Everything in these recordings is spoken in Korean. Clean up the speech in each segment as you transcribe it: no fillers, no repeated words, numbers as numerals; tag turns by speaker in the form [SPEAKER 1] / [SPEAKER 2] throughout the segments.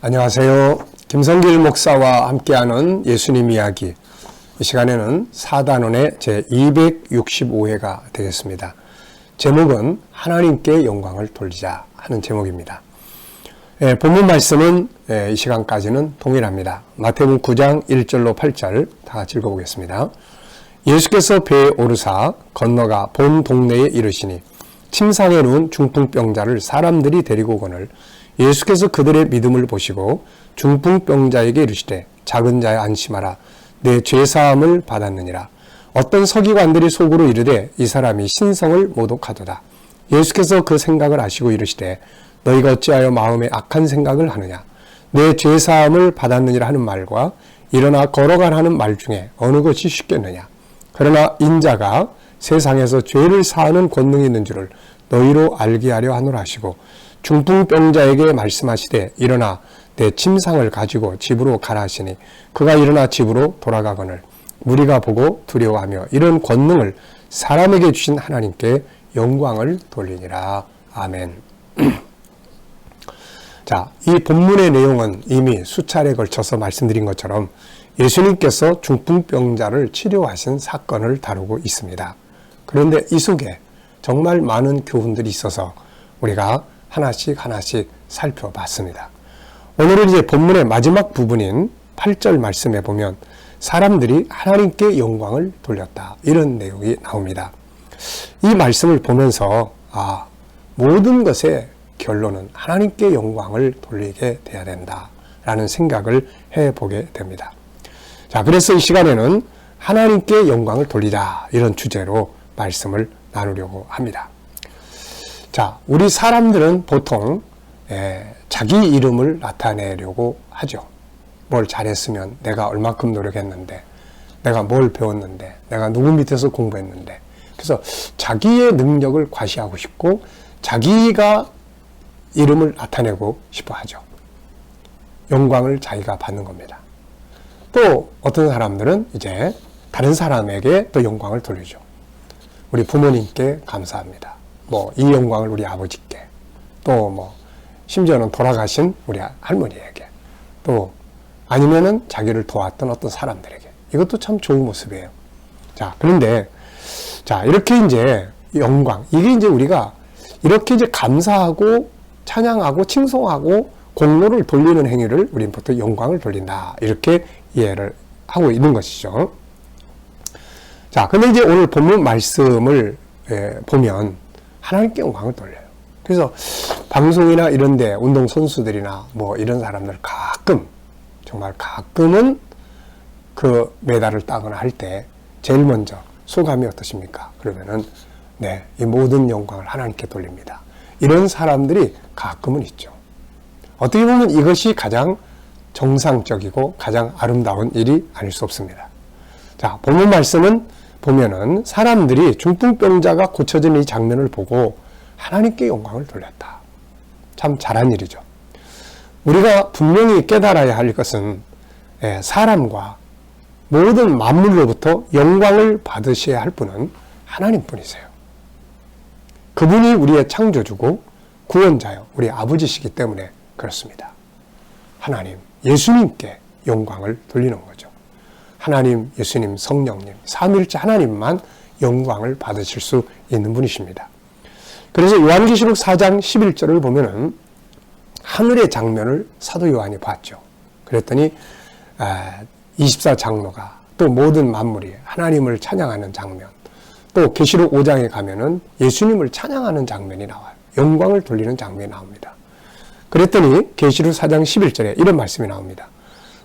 [SPEAKER 1] 안녕하세요. 김성길 목사와 함께하는 예수님 이야기. 이 시간에는 사단원의 제265회가 되겠습니다. 제목은 하나님께 영광을 돌리자 하는 제목입니다. 본문 말씀은 이 시간까지는 동일합니다. 마태복음 9장 1절로 8절 다 같이 읽어보겠습니다. 예수께서 배에 오르사 건너가 본 동네에 이르시니 침상에 누운 중풍병자를 사람들이 데리고 오거늘 예수께서 그들의 믿음을 보시고 중풍병자에게 이르시되 작은 자여 안심하라 내 죄사함을 받았느니라. 어떤 서기관들이 속으로 이르되 이 사람이 신성을 모독하도다. 예수께서 그 생각을 아시고 이르시되 너희가 어찌하여 마음에 악한 생각을 하느냐. 내 죄사함을 받았느니라 하는 말과 일어나 걸어가라 하는 말 중에 어느 것이 쉽겠느냐. 그러나 인자가 세상에서 죄를 사하는 권능이 있는 줄을 너희로 알게 하려 하노라 하시고 중풍병자에게 말씀하시되 일어나 내 침상을 가지고 집으로 가라 하시니 그가 일어나 집으로 돌아가거늘 무리가 보고 두려워하며 이런 권능을 사람에게 주신 하나님께 영광을 돌리니라. 아멘. 자, 이 본문의 내용은 이미 수차례 걸쳐서 말씀드린 것처럼 예수님께서 중풍병자를 치료하신 사건을 다루고 있습니다. 그런데 이 속에 정말 많은 교훈들이 있어서 우리가 하나씩 살펴봤습니다. 오늘은 이제 본문의 마지막 부분인 8절 말씀에 보면 사람들이 하나님께 영광을 돌렸다. 이런 내용이 나옵니다. 이 말씀을 보면서 모든 것의 결론은 하나님께 영광을 돌리게 돼야 된다라는 생각을 해보게 됩니다. 자, 그래서 이 시간에는 하나님께 영광을 돌리자 이런 주제로 말씀을 나누려고 합니다. 자, 우리 사람들은 보통 자기 이름을 나타내려고 하죠. 뭘 잘했으면 내가 얼마큼 노력했는데, 내가 뭘 배웠는데, 내가 누구 밑에서 공부했는데. 그래서 자기의 능력을 과시하고 싶고 자기가 이름을 나타내고 싶어 하죠. 영광을 자기가 받는 겁니다. 또 어떤 사람들은 이제 다른 사람에게 또 영광을 돌리죠. 우리 부모님께 감사합니다. 이 영광을 우리 아버지께, 또 심지어는 돌아가신 우리 할머니에게, 또 아니면은 자기를 도왔던 어떤 사람들에게. 이것도 참 좋은 모습이에요. 자, 그런데 이렇게 이제 영광, 이게 이제 우리가 이렇게 이제 감사하고 찬양하고 칭송하고 공로를 돌리는 행위를 우리는 보통 영광을 돌린다. 이렇게 이해를 하고 있는 것이죠. 자, 근데 이제 오늘 본문 말씀을 보면 하나님께 영광을 돌려요. 그래서 방송이나 이런데 운동선수들이나 이런 사람들 정말 가끔은 그 메달을 따거나 할 때 제일 먼저 소감이 어떠십니까? 그러면은 이 모든 영광을 하나님께 돌립니다. 이런 사람들이 가끔은 있죠. 어떻게 보면 이것이 가장 정상적이고 가장 아름다운 일이 아닐 수 없습니다. 자, 본문 말씀은 보면은 사람들이 중풍병자가 고쳐진 이 장면을 보고 하나님께 영광을 돌렸다. 참 잘한 일이죠. 우리가 분명히 깨달아야 할 것은 사람과 모든 만물로부터 영광을 받으셔야 할 분은 하나님뿐이세요. 그분이 우리의 창조주고 구원자요, 우리 아버지시기 때문에 그렇습니다. 하나님, 예수님께 영광을 돌리는 거죠. 하나님, 예수님, 성령님, 삼위일체 하나님만 영광을 받으실 수 있는 분이십니다. 그래서 요한계시록 4장 11절을 보면은 하늘의 장면을 사도 요한이 봤죠. 그랬더니 24장로가 또 모든 만물이 하나님을 찬양하는 장면, 또 계시록 5장에 가면은 예수님을 찬양하는 장면이 나와요. 영광을 돌리는 장면이 나옵니다. 그랬더니 계시록 4장 11절에 이런 말씀이 나옵니다.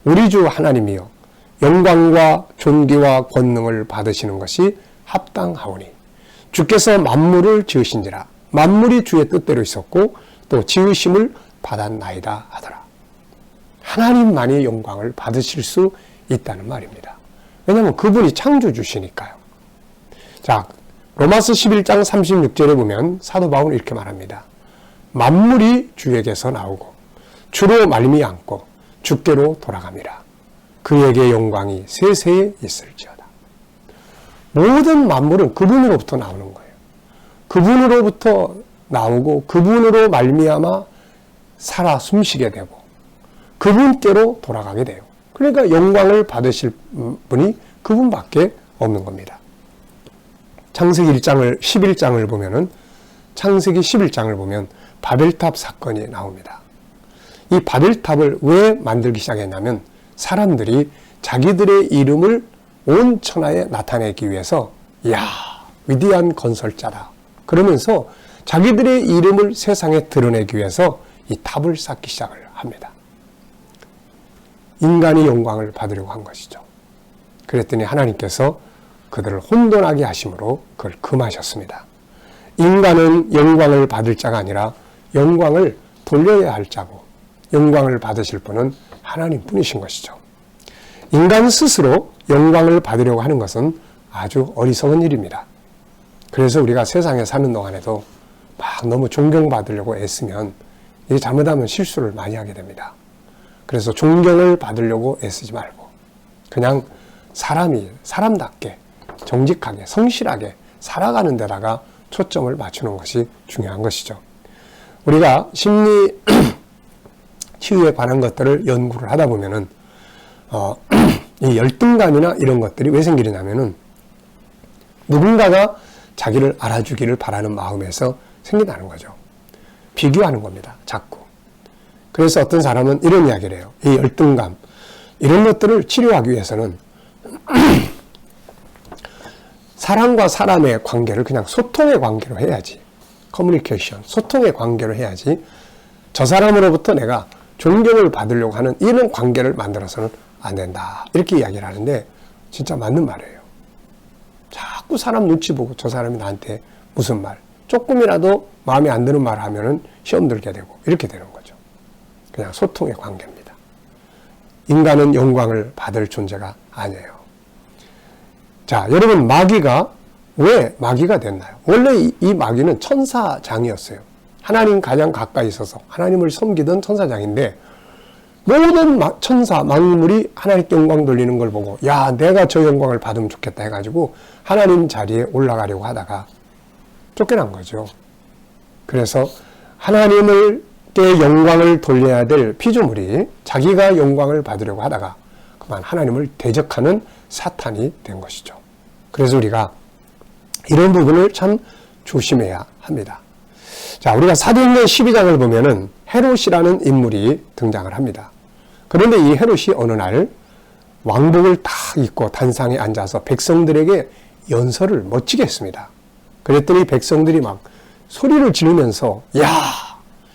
[SPEAKER 1] 우리 주 하나님이여 영광과 존귀와 권능을 받으시는 것이 합당하오니 주께서 만물을 지으신지라 만물이 주의 뜻대로 있었고 또 지으심을 받았나이다 하더라. 하나님만이 영광을 받으실 수 있다는 말입니다. 왜냐하면 그분이 창조주시니까요. 자, 로마서 11장 36절에 보면 사도 바울은 이렇게 말합니다. 만물이 주에게서 나오고 주로 말미암고 주께로 돌아갑니다. 그에게 영광이 세세에 있을지어다. 모든 만물은 그분으로부터 나오는 거예요. 그분으로부터 나오고 그분으로 말미암아 살아 숨쉬게 되고 그분께로 돌아가게 돼요. 그러니까 영광을 받으실 분이 그분밖에 없는 겁니다. 창세기 11장을 보면은 창세기 11장을 보면 바벨탑 사건이 나옵니다. 이 바벨탑을 왜 만들기 시작했냐면 사람들이 자기들의 이름을 온 천하에 나타내기 위해서 위대한 건설자다 그러면서 자기들의 이름을 세상에 드러내기 위해서 이 탑을 쌓기 시작을 합니다. 인간이 영광을 받으려고 한 것이죠. 그랬더니 하나님께서 그들을 혼돈하게 하심으로 그걸 금하셨습니다. 인간은 영광을 받을 자가 아니라 영광을 돌려야 할 자고 영광을 받으실 분은 하나님 뿐이신 것이죠. 인간 스스로 영광을 받으려고 하는 것은 아주 어리석은 일입니다. 그래서 우리가 세상에 사는 동안에도 막 너무 존경받으려고 애쓰면 이게 잘못하면 실수를 많이 하게 됩니다. 그래서 존경을 받으려고 애쓰지 말고 그냥 사람답게 정직하게 성실하게 살아가는 데다가 초점을 맞추는 것이 중요한 것이죠. 우리가 심리 치유에 관한 것들을 연구를 하다 보면은 이 열등감이나 이런 것들이 왜 생기냐면은 누군가가 자기를 알아주기를 바라는 마음에서 생긴다는 거죠. 비교하는 겁니다. 자꾸. 그래서 어떤 사람은 이런 이야기를 해요. 이 열등감 이런 것들을 치료하기 위해서는 사람과 사람의 관계를 그냥 소통의 관계로 해야지. 커뮤니케이션, 소통의 관계로 해야지. 저 사람으로부터 내가 존경을 받으려고 하는 이런 관계를 만들어서는 안 된다. 이렇게 이야기를 하는데 진짜 맞는 말이에요. 자꾸 사람 눈치 보고 저 사람이 나한테 무슨 말, 조금이라도 마음에 안 드는 말을 하면은 시험 들게 되고 이렇게 되는 거죠. 그냥 소통의 관계입니다. 인간은 영광을 받을 존재가 아니에요. 자, 여러분 마귀가 왜 마귀가 됐나요? 원래 이 마귀는 천사장이었어요. 하나님 가장 가까이 있어서 하나님을 섬기던 천사장인데 모든 천사, 만물이 하나님께 영광 돌리는 걸 보고 내가 저 영광을 받으면 좋겠다 해가지고 하나님 자리에 올라가려고 하다가 쫓겨난 거죠. 그래서 하나님께 영광을 돌려야 될 피조물이 자기가 영광을 받으려고 하다가 그만 하나님을 대적하는 사탄이 된 것이죠. 그래서 우리가 이런 부분을 참 조심해야 합니다. 자, 우리가 사도행전 12장을 보면은 헤롯이라는 인물이 등장을 합니다. 그런데 이 헤롯이 어느 날 왕복을 다 입고 단상에 앉아서 백성들에게 연설을 멋지게 했습니다. 그랬더니 백성들이 막 소리를 지르면서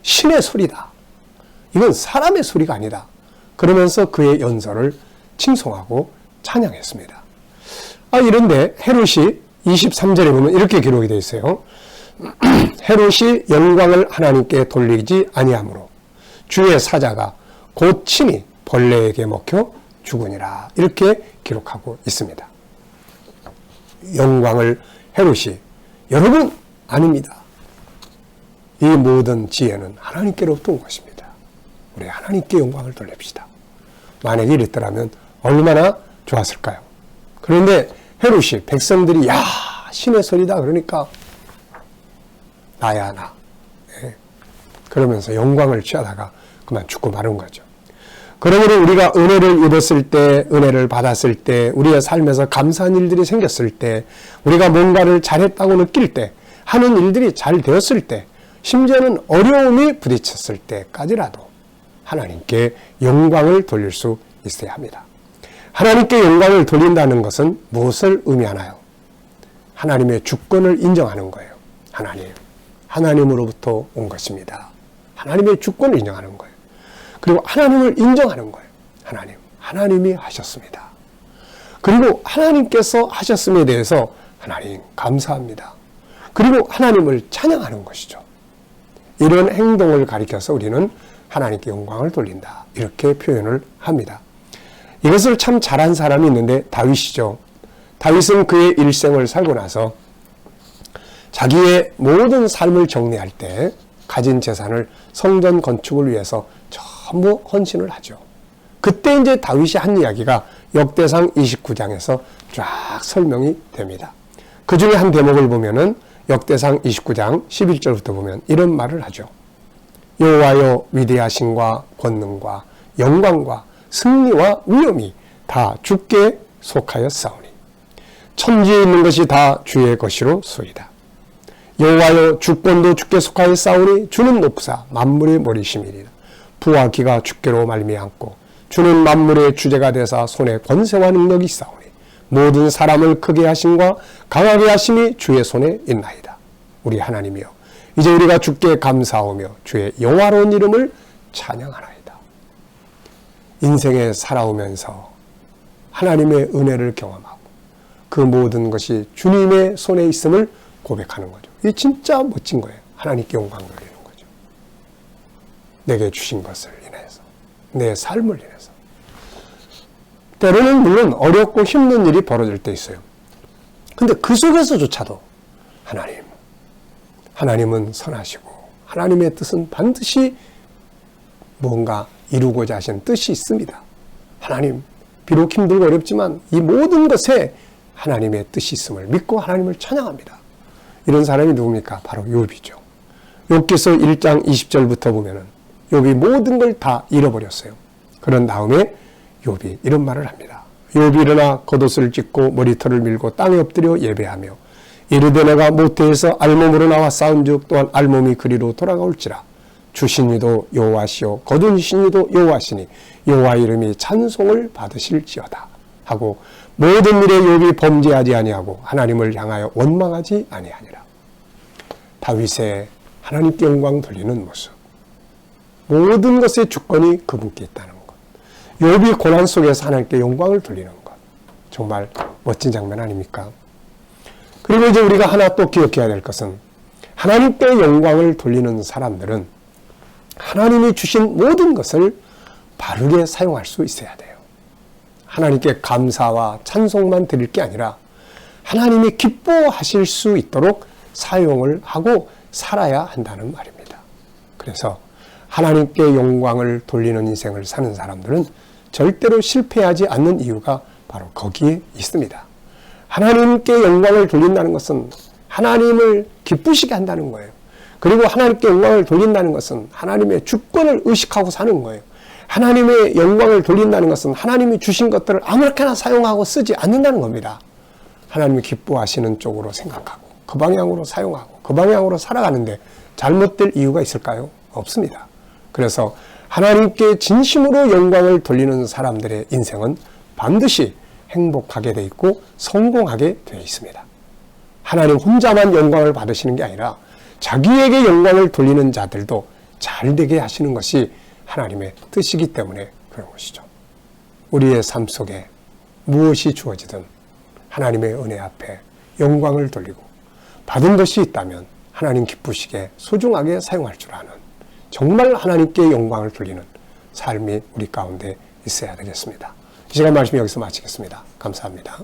[SPEAKER 1] 신의 소리다. 이건 사람의 소리가 아니다. 그러면서 그의 연설을 칭송하고 찬양했습니다. 이런데 헤롯이 23절에 보면 이렇게 기록이 되어 있어요. 헤롯이 영광을 하나님께 돌리지 아니하므로 주의 사자가 곧 친히 벌레에게 먹혀 죽으니라. 이렇게 기록하고 있습니다. 영광을 헤롯이 여러분 아닙니다. 이 모든 지혜는 하나님께로부터 온 것입니다. 우리 하나님께 영광을 돌립시다. 만약에 이랬더라면 얼마나 좋았을까요? 그런데 헤롯이 백성들이 신의 소리다 그러니까 나야 나. 그러면서 영광을 취하다가 그만 죽고 마른 거죠. 그러므로 우리가 은혜를 입었을 때, 은혜를 받았을 때, 우리의 삶에서 감사한 일들이 생겼을 때, 우리가 뭔가를 잘했다고 느낄 때, 하는 일들이 잘 되었을 때, 심지어는 어려움이 부딪혔을 때까지라도 하나님께 영광을 돌릴 수 있어야 합니다. 하나님께 영광을 돌린다는 것은 무엇을 의미하나요? 하나님의 주권을 인정하는 거예요. 하나님으로부터 온 것입니다. 하나님의 주권을 인정하는 거예요. 그리고 하나님을 인정하는 거예요. 하나님이 하셨습니다. 그리고 하나님께서 하셨음에 대해서 하나님 감사합니다. 그리고 하나님을 찬양하는 것이죠. 이런 행동을 가리켜서 우리는 하나님께 영광을 돌린다. 이렇게 표현을 합니다. 이것을 참 잘한 사람이 있는데 다윗이죠. 다윗은 그의 일생을 살고 나서 자기의 모든 삶을 정리할 때 가진 재산을 성전 건축을 위해서 전부 헌신을 하죠. 그때 이제 다윗이 한 이야기가 역대상 29장에서 쫙 설명이 됩니다. 그 중에 한 대목을 보면은 역대상 29장 11절부터 보면 이런 말을 하죠. 여호와여 위대하심과 권능과 영광과 승리와 위엄이 다 주께 속하였사오니 천지에 있는 것이 다 주의 것이로 소이다. 여호와여 주권도 주께 속하였사오니 주는 높으사 만물의 머리심이리라. 부와 기가 주께로 말미암고 주는 만물의 주제가 되사 손에 권세와 능력이 있사오니 모든 사람을 크게 하심과 강하게 하심이 주의 손에 있나이다. 우리 하나님이여 이제 우리가 주께 감사하며 주의 영화로운 이름을 찬양하나이다. 인생에 살아오면서 하나님의 은혜를 경험하고 그 모든 것이 주님의 손에 있음을 고백하는 거죠. 이게 진짜 멋진 거예요. 하나님께 영광 돌리는 거죠. 내게 주신 것을 인해서, 내 삶을 인해서. 때로는 물론 어렵고 힘든 일이 벌어질 때 있어요. 근데 그 속에서조차도 하나님은 선하시고 하나님의 뜻은 반드시 뭔가 이루고자 하시는 뜻이 있습니다. 하나님, 비록 힘들고 어렵지만 이 모든 것에 하나님의 뜻이 있음을 믿고 하나님을 찬양합니다. 이런 사람이 누굽니까? 바로 욥이죠. 욥기서 1장 20절부터 보면은 욥이 모든 걸 다 잃어버렸어요. 그런 다음에 욥이 이런 말을 합니다. 욥이 일어나 겉옷을 찢고 머리털을 밀고 땅에 엎드려 예배하며 이르되 내가 모태에서 알몸으로 나와 싸운즉 또한 알몸이 그리로 돌아가올지라. 주신 이도 여호와시요 거두신 이도 여호와시니 여호와 이름이 찬송을 받으실지어다 하고 모든 일에 욥이 범죄하지 아니하고 하나님을 향하여 원망하지 아니하니라. 다윗의 하나님께 영광 돌리는 모습, 모든 것의 주권이 그분께 있다는 것, 욥이 고난 속에서 하나님께 영광을 돌리는 것, 정말 멋진 장면 아닙니까? 그리고 이제 우리가 하나 또 기억해야 될 것은 하나님께 영광을 돌리는 사람들은 하나님이 주신 모든 것을 바르게 사용할 수 있어야 돼요. 하나님께 감사와 찬송만 드릴 게 아니라 하나님이 기뻐하실 수 있도록 사용을 하고 살아야 한다는 말입니다. 그래서 하나님께 영광을 돌리는 인생을 사는 사람들은 절대로 실패하지 않는 이유가 바로 거기에 있습니다. 하나님께 영광을 돌린다는 것은 하나님을 기쁘시게 한다는 거예요. 그리고 하나님께 영광을 돌린다는 것은 하나님의 주권을 의식하고 사는 거예요. 하나님의 영광을 돌린다는 것은 하나님이 주신 것들을 아무렇게나 사용하고 쓰지 않는다는 겁니다. 하나님이 기뻐하시는 쪽으로 생각하고 그 방향으로 사용하고 그 방향으로 살아가는데 잘못될 이유가 있을까요? 없습니다. 그래서 하나님께 진심으로 영광을 돌리는 사람들의 인생은 반드시 행복하게 돼 있고 성공하게 되어 있습니다. 하나님 혼자만 영광을 받으시는 게 아니라 자기에게 영광을 돌리는 자들도 잘 되게 하시는 것이 하나님의 뜻이기 때문에 그런 것이죠. 우리의 삶 속에 무엇이 주어지든 하나님의 은혜 앞에 영광을 돌리고 받은 것이 있다면 하나님 기쁘시게 소중하게 사용할 줄 아는 정말 하나님께 영광을 돌리는 삶이 우리 가운데 있어야 되겠습니다. 이 시간 말씀 여기서 마치겠습니다. 감사합니다.